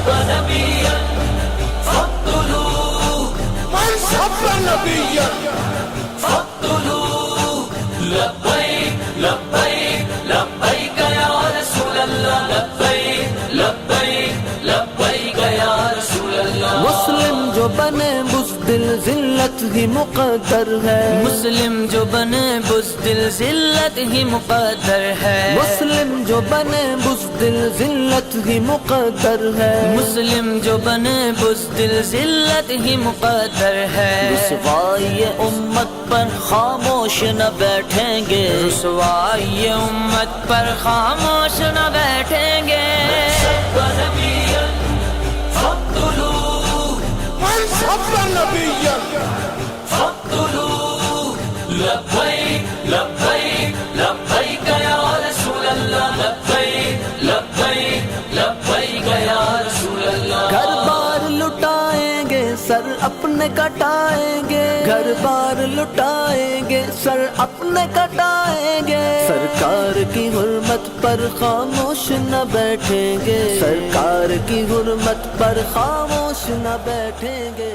نبيا فاقتلوه من سب نبيا فاقتلوه لبيك لبيك لبيك يا رسول الله لبيك لبيك لبيك يا رسول الله مسلم جو بنے بزدل ذلت ہی مقدر ہے مسلم جو بنے بزدل ذلت ہی مقدر ہے مسلم جو بنے بزدل ذلت ہی مقدر ہے مسلم جو بنے بزدل ذلت ہی مقدر ہے رسوائی امت پر خاموش نہ بیٹھیں گے رسوائی امت پر خاموش نہ بیٹھیں گے سب نبيا فاقتلوه من سب نبيا فاقتلوه لبيك لبيك لبيك يا رسول الله لبيك لبيك لبيك يا رسول الله گھر بار لٹائیں گے سر اپنے کٹائیں گے گھر بار لٹائیں گے سر اپنے کٹائیں گے سرکار کی حرمت پر خاموش نہ بیٹھیں گے سرکار کی حرمت پر خاموش نہ بیٹھیں گے